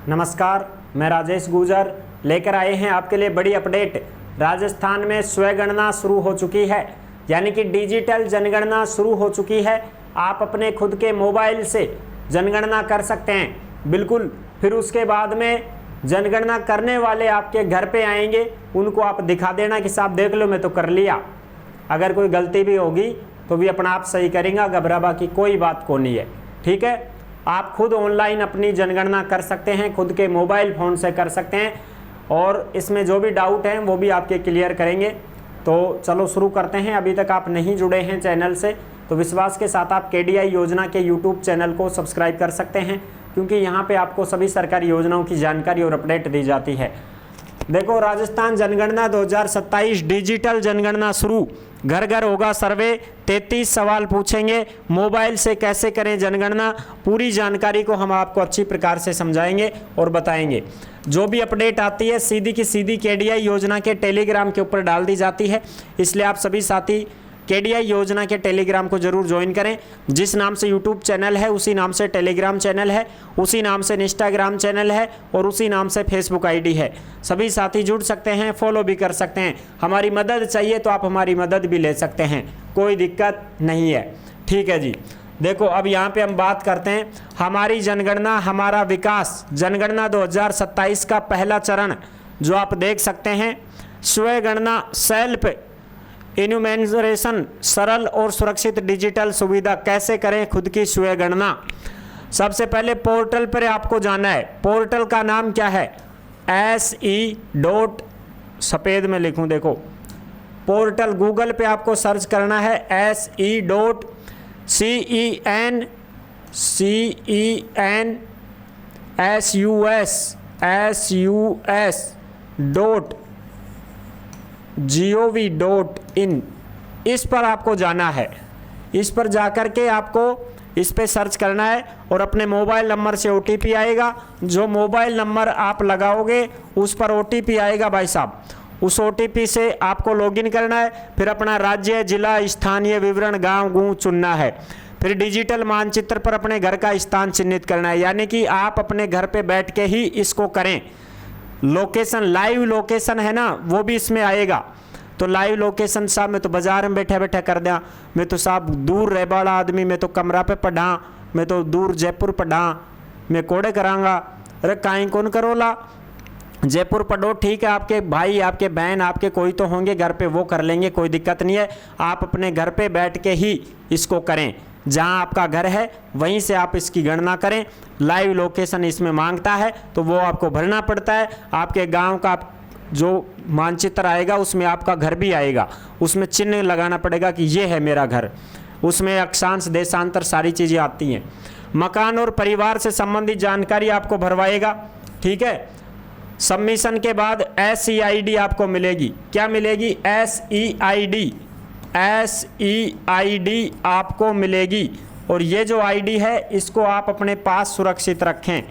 नमस्कार, मैं राजेश गुजर लेकर आए हैं आपके लिए बड़ी अपडेट। राजस्थान में स्वगणना शुरू हो चुकी है, यानी कि डिजिटल जनगणना शुरू हो चुकी है। आप अपने खुद के मोबाइल से जनगणना कर सकते हैं बिल्कुल। फिर उसके बाद में जनगणना करने वाले आपके घर पे आएंगे, उनको आप दिखा देना कि साहब देख लो मैं तो कर लिया। अगर कोई गलती भी होगी तो भी अपना आप सही करेंगे, घबराबा की कोई बात को नहीं है। ठीक है, आप खुद ऑनलाइन अपनी जनगणना कर सकते हैं, खुद के मोबाइल फ़ोन से कर सकते हैं और इसमें जो भी डाउट हैं वो भी आपके क्लियर करेंगे। तो चलो शुरू करते हैं। अभी तक आप नहीं जुड़े हैं चैनल से तो विश्वास के साथ आप KDI योजना के YouTube चैनल को सब्सक्राइब कर सकते हैं, क्योंकि यहाँ पे आपको सभी सरकारी योजनाओं की जानकारी और अपडेट दी जाती है। देखो, राजस्थान जनगणना 2027 डिजिटल जनगणना शुरू, घर घर होगा सर्वे, 33 सवाल पूछेंगे, मोबाइल से कैसे करें जनगणना, पूरी जानकारी को हम आपको अच्छी प्रकार से समझाएंगे और बताएंगे। जो भी अपडेट आती है सीधी की सीधी KDI योजना के टेलीग्राम के ऊपर डाल दी जाती है, इसलिए आप सभी साथी KDI योजना के टेलीग्राम को जरूर ज्वाइन करें। जिस नाम से YouTube चैनल है उसी नाम से टेलीग्राम चैनल है, उसी नाम से इंस्टाग्राम चैनल है और उसी नाम से Facebook ID है। सभी साथी जुड़ सकते हैं, फॉलो भी कर सकते हैं। हमारी मदद चाहिए तो आप हमारी मदद भी ले सकते हैं, कोई दिक्कत नहीं है। ठीक है जी। देखो, अब यहाँ पे हम बात करते हैं हमारी जनगणना हमारा विकास। जनगणना 2027 का पहला चरण जो आप देख सकते हैं, स्वगणना सेल्फ इन्यूमरेशन, सरल और सुरक्षित डिजिटल सुविधा। कैसे करें खुद की स्वगणना? सबसे पहले पोर्टल पर आपको जाना है। पोर्टल का नाम क्या है? सफ़ेद में लिखूं, देखो पोर्टल, गूगल पे आपको सर्च करना है CENCENSUS.gov.in। इस पर आपको जाना है। इस पर जाकर के आपको इस पे सर्च करना है और अपने मोबाइल नंबर से OTP आएगा। जो मोबाइल नंबर आप लगाओगे उस पर OTP आएगा भाई साहब। उस OTP से आपको लॉगिन करना है, फिर अपना राज्य, जिला, स्थानीय विवरण, गांव गूँ चुनना है। फिर डिजिटल मानचित्र पर अपने घर का स्थान चिन्हित करना है, यानी कि आप अपने घर पे बैठ के ही इसको करें। लोकेशन, लाइव लोकेशन है ना, वो भी इसमें आएगा। तो लाइव लोकेशन साहब मैं तो बाजार में बैठा बैठा कर दिया, मैं तो साहब दूर रह बड़ा आदमी, मैं तो कमरा पे पढ़ा, मैं तो दूर जयपुर पढ़ा, मैं कोड़े करांगा। अरे काहीं कौन करोला, जयपुर पढ़ो, ठीक है, आपके भाई, आपके बहन, आपके कोई तो होंगे घर पे, वो कर लेंगे, कोई दिक्कत नहीं है। आप अपने घर पे बैठ के ही इसको करें, जहां आपका घर है वहीं से आप इसकी गणना करें। लाइव लोकेशन इसमें मांगता है तो वो आपको भरना पड़ता है। आपके गांव का जो मानचित्र आएगा उसमें आपका घर भी आएगा, उसमें चिन्ह लगाना पड़ेगा कि ये है मेरा घर। उसमें अक्षांश, देशांतर सारी चीज़ें आती हैं। मकान और परिवार से संबंधित जानकारी आपको भरवाएगा। ठीक है, सबमिशन के बाद SEID आपको मिलेगी। क्या मिलेगी? SEID आपको मिलेगी। और ये जो ID है इसको आप अपने पास सुरक्षित रखें,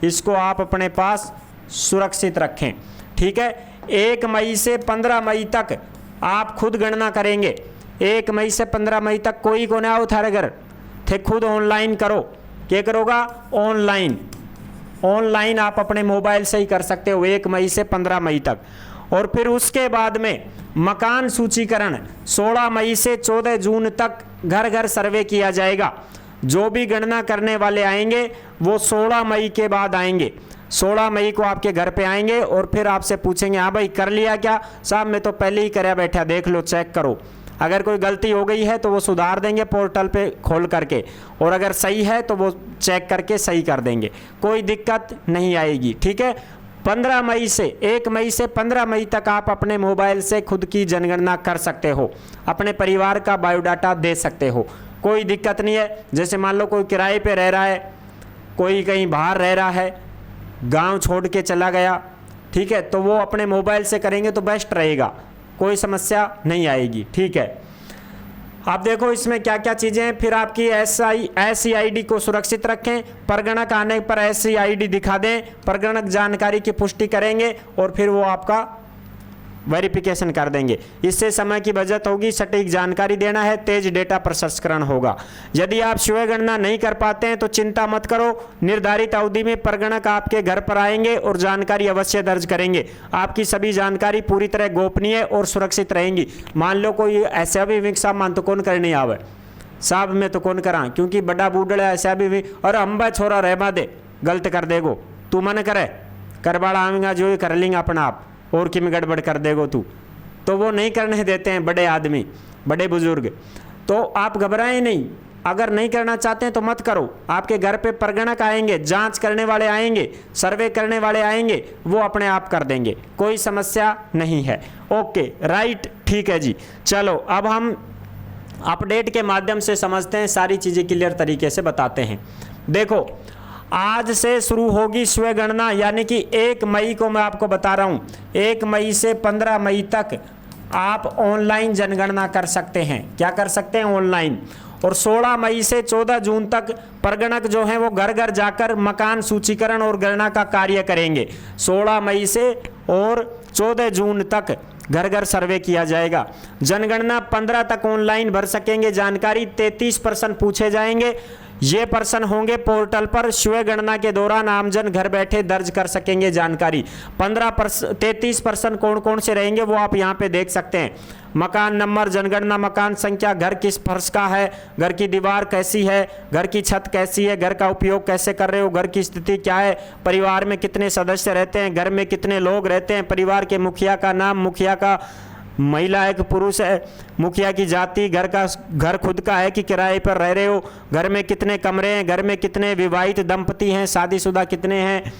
इसको आप अपने पास सुरक्षित रखें। ठीक है, 1 मई से 15 मई तक आप खुद गणना करेंगे। 1 मई से 15 मई तक कोई को ना आओ थारे घर थे, खुद ऑनलाइन करो। क्या करोगा? ऑनलाइन आप अपने मोबाइल से ही कर सकते हो 1 मई से 15 मई तक। और फिर उसके बाद में मकान सूचीकरण 16 मई से 14 जून तक घर घर सर्वे किया जाएगा। जो भी गणना करने वाले आएंगे वो 16 मई के बाद आएंगे। 16 मई को आपके घर पे आएंगे और फिर आपसे पूछेंगे, हाँ भाई कर लिया क्या? साहब मैं तो पहले ही कराया बैठा, देख लो, चेक करो। अगर कोई गलती हो गई है तो वो सुधार देंगे पोर्टल पे खोल करके, और अगर सही है तो वो चेक करके सही कर देंगे, कोई दिक्कत नहीं आएगी। ठीक है, 15 मई से 1 मई से 15 मई तक आप अपने मोबाइल से खुद की जनगणना कर सकते हो, अपने परिवार का बायोडाटा दे सकते हो, कोई दिक्कत नहीं है। जैसे मान लो कोई किराए पे रह रहा है, कोई कहीं बाहर रह रहा है, गांव छोड़ के चला गया, ठीक है, तो वो अपने मोबाइल से करेंगे तो बेस्ट रहेगा, कोई समस्या नहीं आएगी। ठीक है, आप देखो इसमें क्या क्या चीज़ें हैं। फिर आपकी SEID को सुरक्षित रखें, परगणक आने पर SEID दिखा दें, परगणक जानकारी की पुष्टि करेंगे और फिर वो आपका वेरिफिकेशन कर देंगे। इससे समय की बचत होगी, सटीक जानकारी देना है, तेज डेटा प्रसंस्करण होगा। यदि आप स्वयं गणना नहीं कर पाते हैं तो चिंता मत करो, निर्धारित अवधि में प्रगणक आपके घर पर आएंगे और जानकारी अवश्य दर्ज करेंगे। आपकी सभी जानकारी पूरी तरह गोपनीय और सुरक्षित रहेंगी। मान लो कोई ऐसा भी विकसा मान तो कौन करने आवे साहब, मैं तो कौन करा, क्योंकि बड़ा बूढ़ा ऐसा भी और अम्बा छोरा रहबा दे, गलत कर देगो तू, मन करे करवाड़ा आवेगा जो कर लेंगे अपना आप, और कि में गड़बड़ कर देगो तू, तो वो नहीं करने देते हैं बड़े आदमी, बड़े बुजुर्ग। तो आप घबराएं नहीं, अगर नहीं करना चाहते हैं तो मत करो। आपके घर पे प्रगणक आएंगे, जांच करने वाले आएंगे, सर्वे करने वाले आएंगे, वो अपने आप कर देंगे, कोई समस्या नहीं है। ओके राइट, ठीक है जी। चलो अब हम अपडेट के माध्यम से समझते हैं, सारी चीज़ें क्लियर तरीके से बताते हैं। देखो आज से शुरू होगी स्वयं गणना, यानी कि 1 मई को मैं आपको बता रहा हूँ, 1 मई से 15 मई तक आप ऑनलाइन जनगणना कर सकते हैं। क्या कर सकते हैं? ऑनलाइन। और 16 मई से 14 जून तक प्रगणक जो हैं वो घर घर जाकर मकान सूचीकरण और गणना का कार्य करेंगे। 16 मई से और 14 जून तक घर घर सर्वे किया जाएगा। जनगणना 15 तक ऑनलाइन भर सकेंगे जानकारी। 33 प्रश्न पूछे जाएंगे। ये प्रश्न होंगे पोर्टल पर, स्वयं गणना के दौरान आमजन घर बैठे दर्ज कर सकेंगे जानकारी। 33 प्रश्न कौन कौन से रहेंगे वो आप यहाँ पे देख सकते हैं। मकान नंबर, जनगणना मकान संख्या, घर किस फर्श का है, घर की दीवार कैसी है, घर की छत कैसी है, घर का उपयोग कैसे कर रहे हो, घर की स्थिति क्या है, परिवार में कितने सदस्य रहते हैं, घर में कितने लोग रहते हैं, परिवार के मुखिया का नाम, मुखिया का महिला है कि पुरुष है, मुखिया की जाति, घर खुद का है कि किराए पर रह रहे हो, घर में कितने कमरे हैं, घर में कितने विवाहित दंपति हैं, शादीशुदा कितने हैं,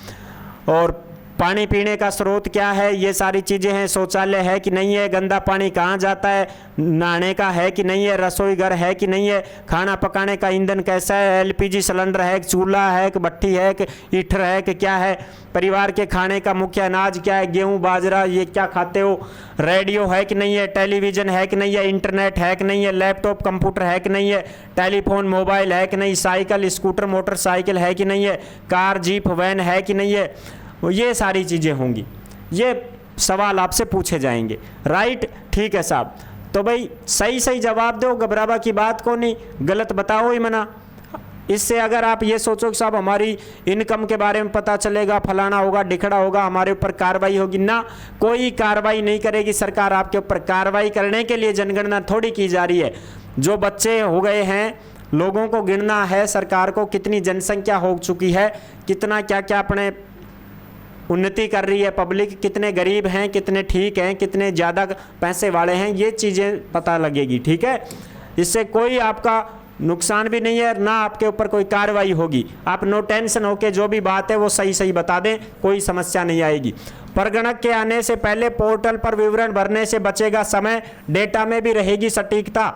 और पानी पीने का स्रोत क्या है, ये सारी चीज़ें हैं। शौचालय है कि नहीं है, गंदा पानी कहाँ जाता है, नहाने का है कि नहीं है, रसोई घर है कि नहीं है, खाना पकाने का ईंधन कैसा है, एलपीजी सिलेंडर है कि चूल्हा है कि भट्टी है कि हीटर है कि क्या है, परिवार के खाने का मुख्य अनाज क्या है, गेहूँ बाजरा ये क्या खाते हो, रेडियो है कि नहीं है, टेलीविज़न है कि नहीं है, इंटरनेट है कि नहीं है, लैपटॉप कंप्यूटर है कि नहीं है, टेलीफोन मोबाइल है कि नहीं, साइकिल स्कूटर मोटरसाइकिल है कि नहीं है, कार जीप वैन है कि नहीं है, ये सारी चीज़ें होंगी। ये सवाल आपसे पूछे जाएंगे। राइट, ठीक है साहब। तो भाई सही सही जवाब दो, घबरावा की बात को नहीं, गलत बताओ ही मना। इससे अगर आप ये सोचो कि साहब हमारी इनकम के बारे में पता चलेगा, फलाना होगा ढिकड़ा होगा, हमारे ऊपर कार्रवाई होगी, ना, कोई कार्रवाई नहीं करेगी सरकार आपके ऊपर। कार्रवाई करने के लिए जनगणना थोड़ी की जा रही है। जो बच्चे हो गए हैं, लोगों को गिनना है सरकार को, कितनी जनसंख्या हो चुकी है, कितना क्या क्या अपने उन्नति कर रही है पब्लिक, कितने गरीब हैं, कितने ठीक हैं, कितने ज़्यादा पैसे वाले हैं, ये चीज़ें पता लगेगी। ठीक है, इससे कोई आपका नुकसान भी नहीं है, ना आपके ऊपर कोई कार्रवाई होगी। आप नो टेंशन होके जो भी बात है वो सही सही बता दें, कोई समस्या नहीं आएगी। प्रगणक के आने से पहले पोर्टल पर विवरण भरने से बचेगा समय, डेटा में भी रहेगी सटीकता।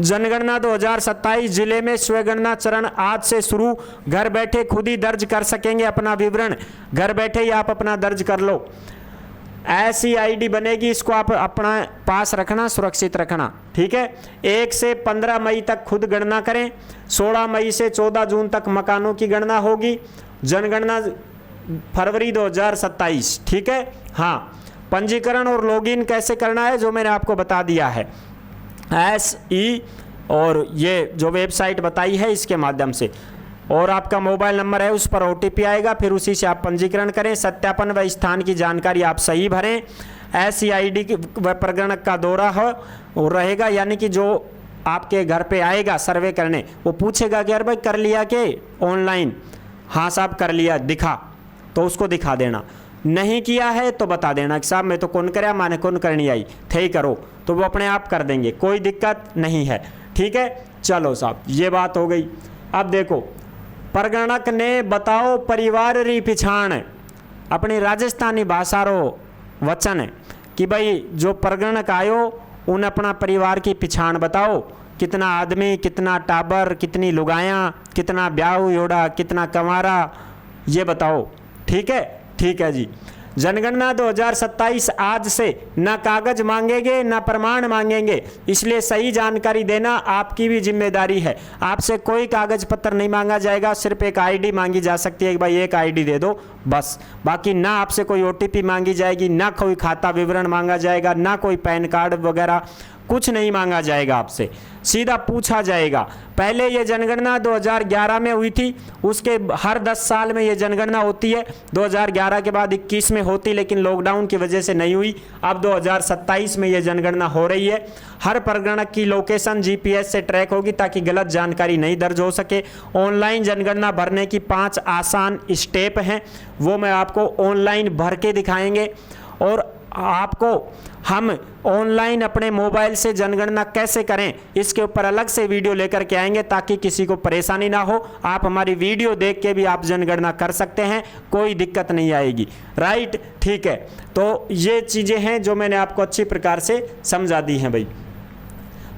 जनगणना 2027 जिले में स्वयंगणना चरण आज से शुरू। घर बैठे खुद ही दर्ज कर सकेंगे अपना विवरण, घर बैठे ही आप अपना दर्ज कर लो। ऐसी आईडी बनेगी, इसको आप अपना पास रखना, सुरक्षित रखना। ठीक है, 1 से 15 मई तक खुद गणना करें। 16 मई से 14 जून तक मकानों की गणना होगी। जनगणना फरवरी 2027। ठीक है, हाँ, पंजीकरण और लॉगिन कैसे करना है जो मैंने आपको बता दिया है। SE और ये जो वेबसाइट बताई है इसके माध्यम से, और आपका मोबाइल नंबर है उस पर OTP आएगा, फिर उसी से आप पंजीकरण करें। सत्यापन व स्थान की जानकारी आप सही भरें। SEID व प्रगणक का दौरा हो रहेगा, यानी कि जो आपके घर पे आएगा सर्वे करने, वो पूछेगा कि यार भाई कर लिया के ऑनलाइन, हाँ साहब कर लिया, दिखा, तो उसको दिखा देना। नहीं किया है तो बता देना कि साहब मैं तो कौन कराया, माने कौन करनी आई थे ही करो, तो वो अपने आप कर देंगे, कोई दिक्कत नहीं है। ठीक है, चलो साहब ये बात हो गई। अब देखो, प्रगणक ने बताओ परिवार री पिछाण, अपनी राजस्थानी भाषा रो वचन है कि भाई जो प्रगणक आयो उन अपना परिवार की पिछाण बताओ, कितना आदमी, कितना टाबर, कितनी लुगायाँ, कितना ब्याह योड़ा, कितना कंवारा, ये बताओ। ठीक है, ठीक है जी। जनगणना 2027 आज से ना कागज मांगेंगे ना प्रमाण मांगेंगे, इसलिए सही जानकारी देना आपकी भी जिम्मेदारी है। आपसे कोई कागज पत्र नहीं मांगा जाएगा, सिर्फ एक आईडी मांगी जा सकती है कि भाई एक आईडी दे दो बस। बाकी ना आपसे कोई ओटीपी मांगी जाएगी, ना कोई खाता विवरण मांगा जाएगा, ना कोई पैन कार्ड वगैरह कुछ नहीं मांगा जाएगा आपसे, सीधा पूछा जाएगा। पहले ये जनगणना 2011 में हुई थी, उसके हर 10 साल में ये जनगणना होती है। 2011 के बाद 21 में होती, लेकिन लॉकडाउन की वजह से नहीं हुई। अब 2027 में ये जनगणना हो रही है। हर प्रगणक की लोकेशन जीपीएस से ट्रैक होगी ताकि गलत जानकारी नहीं दर्ज हो सके। ऑनलाइन जनगणना भरने की 5 आसान स्टेप हैं, वो मैं आपको ऑनलाइन भर के दिखाएंगे, और आपको हम ऑनलाइन अपने मोबाइल से जनगणना कैसे करें इसके ऊपर अलग से वीडियो लेकर के आएंगे, ताकि किसी को परेशानी ना हो। आप हमारी वीडियो देख के भी आप जनगणना कर सकते हैं, कोई दिक्कत नहीं आएगी। राइट, ठीक है। तो ये चीज़ें हैं जो मैंने आपको अच्छी प्रकार से समझा दी हैं भाई।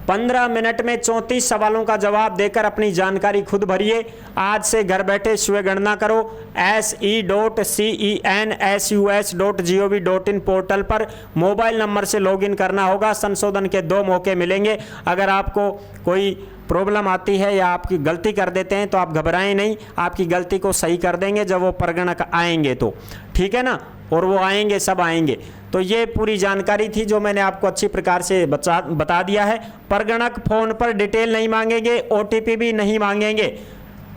15 मिनट में 34 सवालों का जवाब देकर अपनी जानकारी खुद भरिए। आज से घर बैठे स्वयं गणना करो। se.census.gov.in पोर्टल पर मोबाइल नंबर से लॉगिन करना होगा। संशोधन के 2 मौके मिलेंगे। अगर आपको कोई प्रॉब्लम आती है या आपकी गलती कर देते हैं तो आप घबराएं नहीं, आपकी गलती को सही कर देंगे जब वो प्रगणक आएंगे तो, ठीक है ना। और वो आएंगे, सब आएंगे। तो ये पूरी जानकारी थी जो मैंने आपको अच्छी प्रकार से बता दिया है। प्रगणक फोन पर डिटेल नहीं मांगेंगे, ओटीपी भी नहीं मांगेंगे।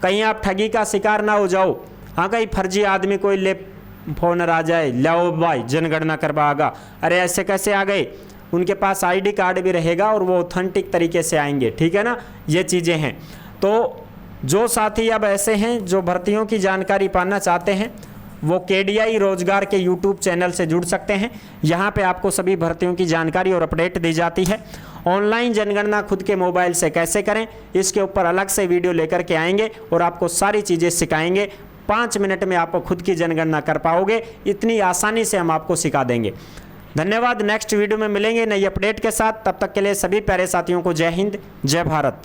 कहीं आप ठगी का शिकार ना हो जाओ। हाँ, कहीं फर्जी आदमी कोई ले फोन आ जाए, लो भाई जनगणना करवाएगा, अरे ऐसे कैसे आ गए। उनके पास आईडी कार्ड भी रहेगा और वो ऑथेंटिक तरीके से आएंगे, ठीक है ना। ये चीज़ें हैं। तो जो साथी अब ऐसे हैं जो भर्तियों की जानकारी पाना चाहते हैं, वो केडीआई रोजगार के यूट्यूब चैनल से जुड़ सकते हैं। यहाँ पे आपको सभी भर्तियों की जानकारी और अपडेट दी जाती है। ऑनलाइन जनगणना खुद के मोबाइल से कैसे करें, इसके ऊपर अलग से वीडियो लेकर के आएंगे और आपको सारी चीज़ें सिखाएंगे। 5 मिनट में आप खुद की जनगणना कर पाओगे, इतनी आसानी से हम आपको सिखा देंगे। धन्यवाद। नेक्स्ट वीडियो में मिलेंगे नई अपडेट के साथ। तब तक के लिए सभी प्यारे साथियों को जय हिंद, जय भारत।